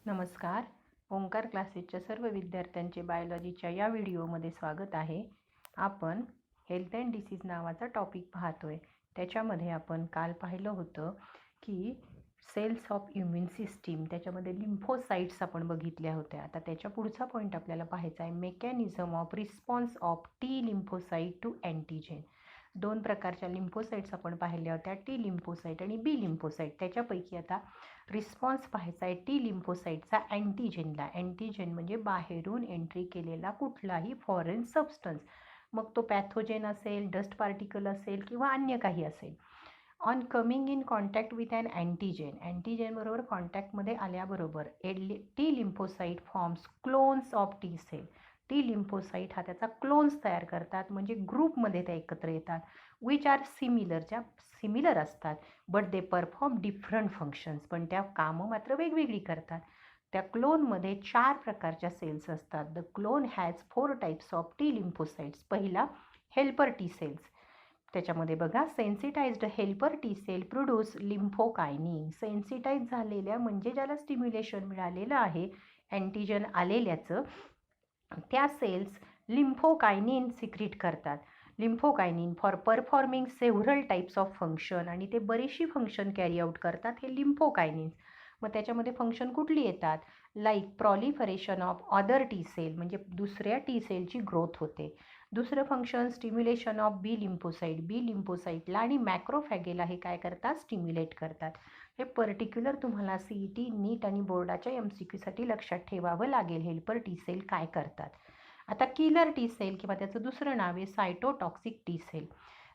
नमस्कार. ओंकार क्लासेसच्या सर्व विद्यार्थ्यांचे बायोलॉजीच्या या व्हिडिओमध्ये स्वागत आहे. आपण हेल्थ अँड डिसीज नावाचा टॉपिक पाहतोय. त्याच्यामध्ये आपण काल पाहिलं होतं की सेल्स ऑफ इम्युन सिस्टीम, त्याच्यामध्ये लिम्फोसाइट्स आपण बघितल्या होत्या. आता त्याच्या पुढचा पॉईंट आपल्याला पाहायचा आहे, mechanism of response of T lymphocyte to antigen. दोन प्रकारच्या लिम्फोसाइट्स आपण पाहिल्या होत्या, टी लिम्फोसाइट आणि बी लिम्फोसाइट. त्याच्यापैकी आता रिस्पॉन्स पाहायचा आहे टी लिम्फोसाइटचा अँटीजेनला. अँटीजेन म्हणजे बाहेरून एंट्री केलेला कुठलाही फॉरेन सबस्टन्स, मग तो पॅथोजेन असेल, डस्ट पार्टिकल असेल किंवा अन्य काही असेल. On coming in contact with an antigen, अँटीजेनबरोबर कॉन्टॅक्टमध्ये आल्याबरोबर T lymphocyte forms clones of T cell. T lymphocyte हा त्याचा क्लोन्स तयार करतात, म्हणजे ग्रुपमध्ये ते एकत्र येतात, विच आर सिमिलर, ज्या सिमिलर असतात, but they perform different functions, पण त्या कामं मात्र वेगवेगळी करतात. त्या क्लोनमध्ये 4 प्रकारच्या सेल्स असतात. The clone has 4 types of T lymphocytes. पहिला हेल्पर टी सेल्स. त्याच्यामध्ये बघा, sensitized helper T cell produce lymphokine. Sensitize झालेल्या म्हणजे ज्याला स्टिम्युलेशन मिळालेलं आहे अँटीजन आलेल्याचं, त्या सेल्स लिम्फोकायनिन सिक्रीट करतात. Lymphokine for performing several types of function, आणि ते बरीचशी फंक्शन कॅरी आउट करतात हे लिम्फोकायनिन्स. मग त्याच्यामध्ये फंक्शन कुठली येतात, like proliferation of other T cell, म्हणजे दुसऱ्या टी सेलची ग्रोथ होते. दुसरं function stimulation of B lymphocyte. B लिम्फोसाइटला आणि मॅक्रोफॅगेला हे काय करतात, स्टिम्युलेट करतात. हे पर्टिक्युलर तुम्हाला CET, नीट आणि बोर्डाच्या MCQसाठी लक्षात ठेवावं लागेल, हेल्पर टी सेल काय करतात. आता किलर टी सेल किंवा त्याचं दुसरं नाव आहे cytotoxic T cell.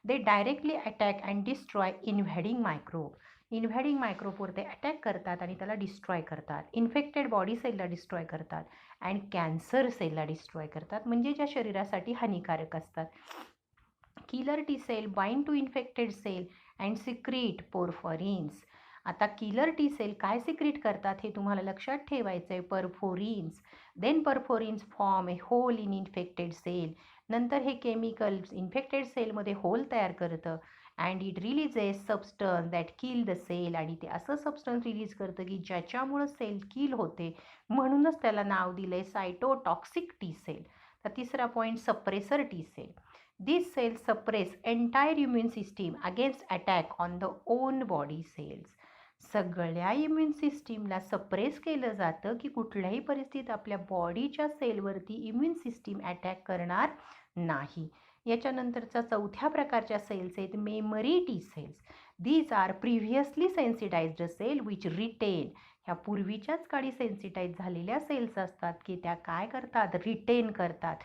They directly attack and destroy invading microbe. Invading मायक्रोबवर ते अटॅक करतात आणि त्याला डिस्ट्रॉय करतात. इन्फेक्टेड बॉडी सेलला डिस्ट्रॉय करतात अँड कॅन्सर सेलला डिस्ट्रॉय करतात, म्हणजे ज्या शरीरासाठी हानिकारक असतात. Killer T cell bind to infected cell and secrete perforins. आता किलर टी सेल काय सिक्रीट करतात हे तुम्हाला लक्षात ठेवायचं आहे, perforins. Then perforins form a hole in infected cell. नंतर हे केमिकल इन्फेक्टेड सेलमध्ये होल तयार करतं and it releases substance that kill the cell. आणि ते असं सबस्टन्स रिलीज करतं की ज्याच्यामुळं सेल किल होते, म्हणूनच त्याला नाव दिलं आहे सायटोटॉक्सिक टी सेल. तर तिसरा point, suppressor T cell. These cells suppress entire immune system against attack on the own body cells. सगळ्या इम्युन सिस्टीमला सप्रेस केलं जातं की कुठल्याही परिस्थितीत आपल्या बॉडीच्या सेलवरती इम्युन सिस्टीम अटॅक करणार नाही. याच्यानंतरच्या चौथ्या प्रकारच्या सेल्स आहेत memory T cells. These are previously sensitized cell which retain. ह्या पूर्वीच्याच काळी सेन्सिटाईज झालेल्या सेल्स असतात की त्या काय करतात, रिटेन करतात.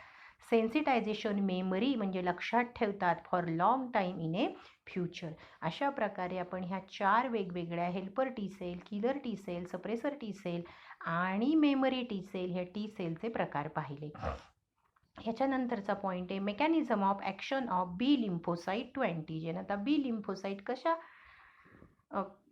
सेन्सिटायझेशन मेमरी म्हणजे लक्षात ठेवतात for long time in a future. अशा प्रकारे आपण ह्या 4 वेगवेगळ्या helper T cell, killer T cell, suppressor T cell आणि मेमरी टी सेल ह्या टी सेलचे प्रकार पाहिले. ह्याच्यानंतरचा पॉईंट आहे mechanism of action of B lymphocyte to antigen. आता बी लिम्फोसाइट कशा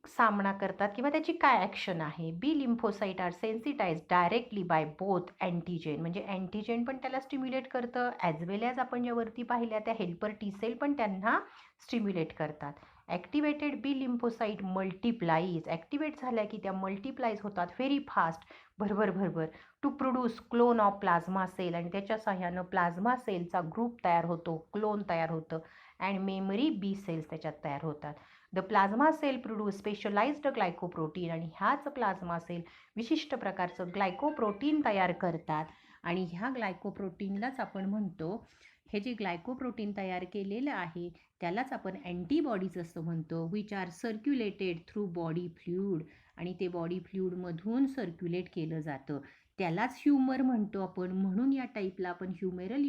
सामना करतात किंवा त्याची काय ॲक्शन आहे. B lymphocyte are sensitize directly by both antigen, म्हणजे अँटीजेन पण त्याला स्टिम्युलेट करतं, ॲज वेल ॲज आपण ज्यावरती पाहिल्या त्या हेल्पर टी सेल पण त्यांना स्टिम्युलेट करतात. Activated B lymphocyte multiplies. Activate झाल्या की त्या मल्टिप्लाईज होतात व्हेरी फास्ट, भरभर to produce clone of plasma cell, आणि त्याच्या सहाय्यानं प्लाझ्मा सेलचा ग्रुप तयार होतो, क्लोन तयार होतं, अँड मेमरी बी सेल्स त्याच्यात तयार होतात. The plasma cell produce specialized glycoprotein, आणि ह्याच प्लाझ्मा सेल विशिष्ट प्रकारचं ग्लायकोप्रोटीन तयार करतात, आणि ह्या ग्लायकोप्रोटीनलाच आपण म्हणतो, हे जे ग्लायकोप्रोटीन तयार केलेलं आहे त्यालाच आपण अँटीबॉडीज असं म्हणतो, which are circulated through body fluid, आणि ते बॉडी फ्लुइडमधून सर्क्युलेट केलं जातं, त्यालाच ह्युमर म्हणतो आपण. म्हणून या टाईपला आपण ह्युमेरल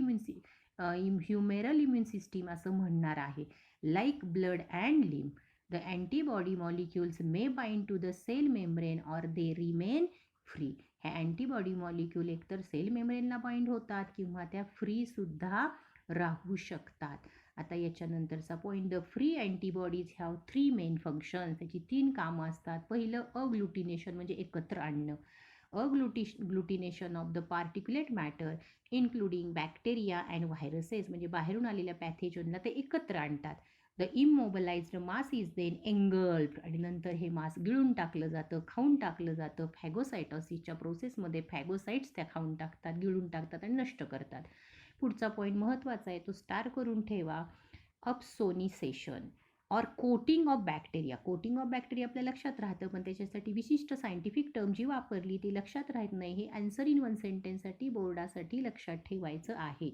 इम्युन सिस्टीम असं म्हणणार आहे. Like blood and lymph, the antibody molecules may bind to the cell membrane or they remain free. ह्या अँटीबॉडी मॉलिक्यूल एकतर सेल मेम्ब्रेनला बाइंड होतात किंवा त्या फ्री सुद्धा राहू शकतात. आता याच्यानंतरचा point, the free antibodies have 3 main functions. त्याची 3 कामं असतात. पहिलं अग्लुटिनेशन म्हणजे एकत्र आणणं. Glutination of the particulate matter including bacteria and viruses, म्हणजे बाहेरून आलेल्या पॅथेजनला ते एकत्र आणतात. The immobilized mass is then engulfed आणि नंतर हे मास गिळून टाकलं जातं, खाऊन टाकलं जातं. फॅगोसायटोसिसच्या प्रोसेसमध्ये फॅगोसाइट्स त्या खाऊन टाकतात, गिळून टाकतात आणि नष्ट करतात. पुढचा पॉईंट महत्त्वाचा आहे, तो स्टार करून ठेवा. अपसोनिसेशन और coating of bacteria. Coating of bacteria आपल्या लक्षात राहतं, पण त्याच्यासाठी विशिष्ट सायंटिफिक टर्म जी वापरली ती लक्षात राहत नाही. हे आन्सर इन वन सेंटेन्ससाठी बोर्डासाठी लक्षात ठेवायचं आहे.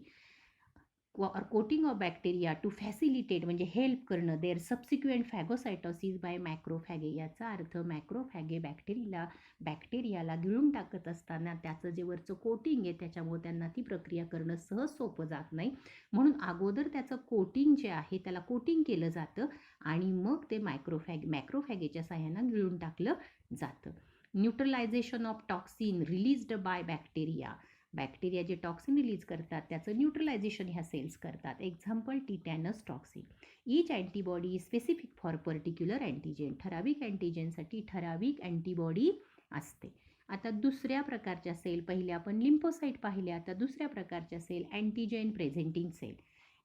or coating of bacteria to facilitate म्हणजे हेल्प करणं देअर सबसिक्वेंट फॅगोसायटोसिस बाय मॅक्रोफॅगे. याचा अर्थ मॅक्रोफॅगे बॅक्टेरियाला गिळून टाकत असताना त्याचं जे वरचं कोटिंग आहे त्याच्यामुळे त्यांना ती प्रक्रिया करणं सहज सोपं जात नाही, म्हणून अगोदर त्याचं कोटिंग जे आहे त्याला कोटिंग केलं जातं आणि मग ते मॅक्रोफॅगेच्या साह्यानं गिळून टाकलं जातं. Neutralisation of toxin released by bacteria. Bacteria जे टॉक्सिन रिलीज करतात त्याचं न्यूट्रलायझेशन ह्या सेल्स करतात. Example tetanus toxin. Each antibody is specific for particular antigen. ठराविक अँटीजेनसाठी ठराविक अँटीबॉडी असते. आता दुसऱ्या प्रकारच्या सेल, पहिले आपण लिम्फोसाइट पाहिले, आता दुसऱ्या प्रकारच्या cell antigen presenting cell.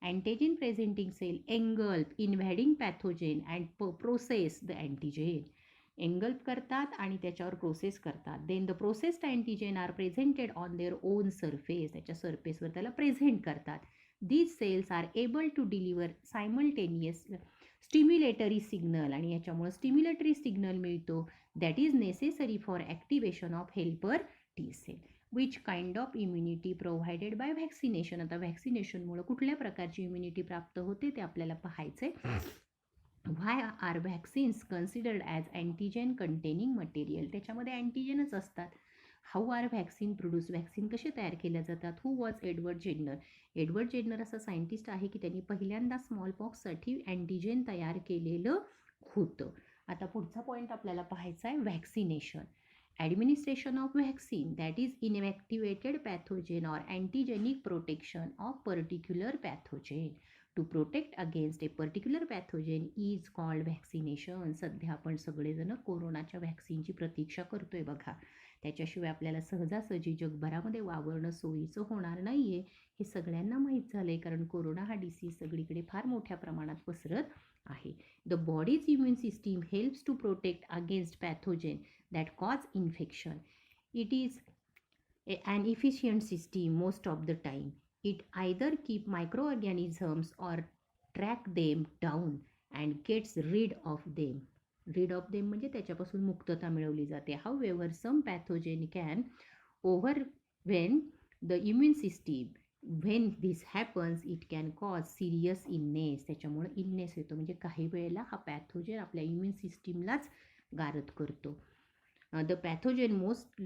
Antigen presenting cell engulf invading pathogen and process the antigen. Engulf करतात आणि त्याच्यावर प्रोसेस करतात. Then the processed antigen are presented on their own surface. त्याच्या सरफेसवर त्याला प्रेझेंट करतात. These cells are able to deliver simultaneous stimulatory signal आणि याच्यामुळे स्टिम्युलेटरी सिग्नल मिळतो that is necessary for activation of helper T cell. Which kind of immunity provided by vaccination. आता व्हॅक्सिनेशनमुळे कुठल्या प्रकारची इम्युनिटी प्राप्त होते ते आपल्याला पाहायचं आहे. Why are vaccines considered as antigen containing material. त्याच्यामध्ये अँटीजेनच असतात. How are vaccine produce. Vaccine कसे तयार केल्या जातात. Who was Edward Jenner. Edward Jenner असा सायंटिस्ट आहे की त्यांनी पहिल्यांदा स्मॉल पॉक्ससाठी अँटीजेन तयार केलेलं होतं. आता पुढचा पॉईंट आपल्याला पाहायचा आहे vaccination. Administration of vaccine that is inactivated pathogen or antigenic protection of particular pathogen. To protect against a particular pathogen is called vaccination. सध्या आपण सगळेजण कोरोनाच्या व्हॅक्सिनची प्रतीक्षा करतोय बघा. त्याच्याशिवाय आपल्याला सहजासहजी जगभरामध्ये वावरणं सोयीचं होणार नाही आहे, हे सगळ्यांना माहीत झालं आहे, कारण कोरोना हा डिसीज सगळीकडे फार मोठ्या प्रमाणात पसरत आहे. The body's immune system helps to protect against pathogen that cause infection. It is an efficient system most of the time. It either keep microorganisms or track them down and gets rid of them. rid of them म्हणजे त्याच्यापासून मुक्तता मिळवली जाते. However, some pathogen can overwhelm the immune system. When this happens, it can cause serious illness. त्याच्यामुळे illness येतो, म्हणजे काही वेळेला हा पॅथोजेन आपल्या इम्युन सिस्टीमलाच गारद करतो. The pathogen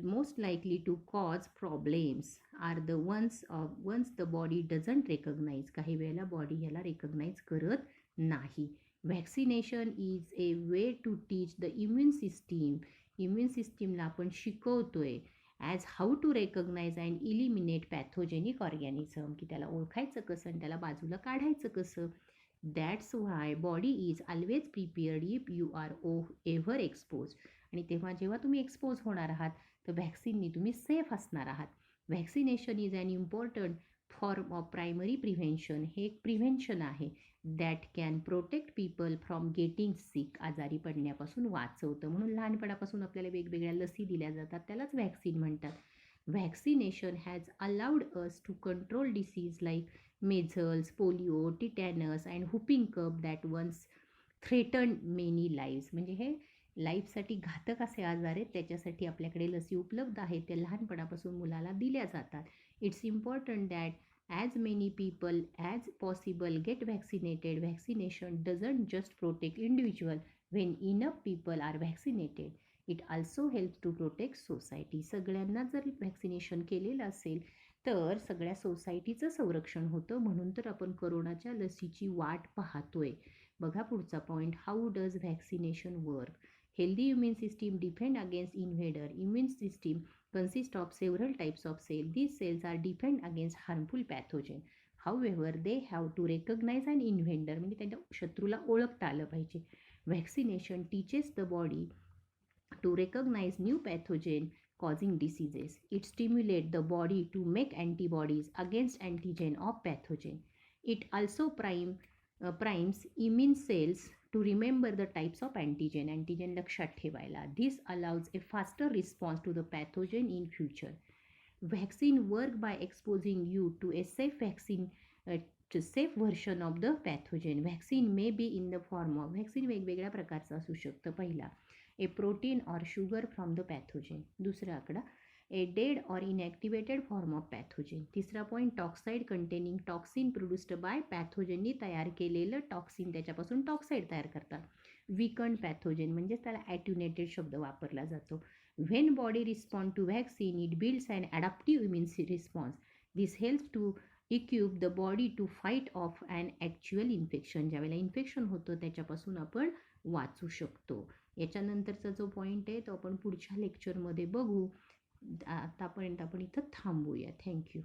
most likely to cause problems are the once the body doesn't recognize. काही वेळेला बॉडी याला रेकग्नाइज करत नाही. Vaccination is a way to teach the immune system. Immune सिस्टीमला आपण शिकवतोय as how to recognize and eliminate pathogenic organism, की त्याला ओळखायचं कसं आणि त्याला बाजूला काढायचं कसं. That's why body is always prepared if you are ever expose. आणि तेव्हा जेव्हा तुम्ही एक्सपोज होणार आहात तर व्हॅक्सिननी तुम्ही सेफ असणार आहात. Vaccination is an important form of primary prevention. हे एक प्रिव्हेन्शन आहे that can protect people from getting sick. आजारी पडण्यापासून वाचवतं, म्हणून लहानपणापासून आपल्याला वेगवेगळ्या लसी दिल्या जातात, त्यालाच व्हॅक्सिन म्हणतात. Vaccination has allowed us to control disease like measles, polio, tetanus and whooping cough that once threatened many lives. म्हणजे हे लाईफसाठी घातक असे आजार आहेत, त्याच्यासाठी आपल्याकडे लसी उपलब्ध आहेत, त्या लहानपणापासून मुलाला दिल्या जातात. It's important that as many people as possible get vaccinated. Vaccination doesn't just protect individual. When enough people are vaccinated it also helps to protect society. सगळ्यांना जर व्हॅक्सिनेशन केलेलं असेल तर सगळ्या सोसायटीचं संरक्षण होतं, म्हणून तर आपण कोरोनाच्या लसीची वाट पाहतोय. बघा पुढचा point. How does vaccination work. Healthy immune system defend against invader. Immune system consists of several types of cells. These cells are defend against harmful pathogen. However, they have to recognize an invader. म्हणजे त्यांच्या शत्रूला ओळखता आलं पाहिजे. Vaccination teaches the body to recognize new pathogen causing diseases. It stimulates the body to make antibodies against antigen of pathogen. It also prime primes immune cells to remember the types of antigen लक्षात ठेवायला. This allows a faster response to the pathogen in future. Vaccine work by exposing you to a safe vaccine to safe version of the pathogen. Vaccine may be in the form of vaccine वेगवेगळ्या प्रकारचं असू शकतं. पहिला a protein or sugar from the pathogen. दुसरा आकडा a dead or inactivated form of pathogen. तिसरा point toxoid containing toxin produced by पॅथोजननी तयार केलेलं टॉक्सिन त्याच्यापासून टॉक्साइड तयार करतात. विकंड पॅथोजन म्हणजेच त्याला ॲट्युनेटेड शब्द वापरला जातो. When body respond to vaccine, it builds an adaptive immune response. This helps to equip the body to fight off an actual infection. ज्यावेळेला इन्फेक्शन होतं त्याच्यापासून आपण वाचू शकतो. याच्यानंतरचा जो पॉईंट आहे तो आपण पुढच्या लेक्चरमध्ये बघू. आतापर्यंत आपण इथं थांबूया. थँक्यू.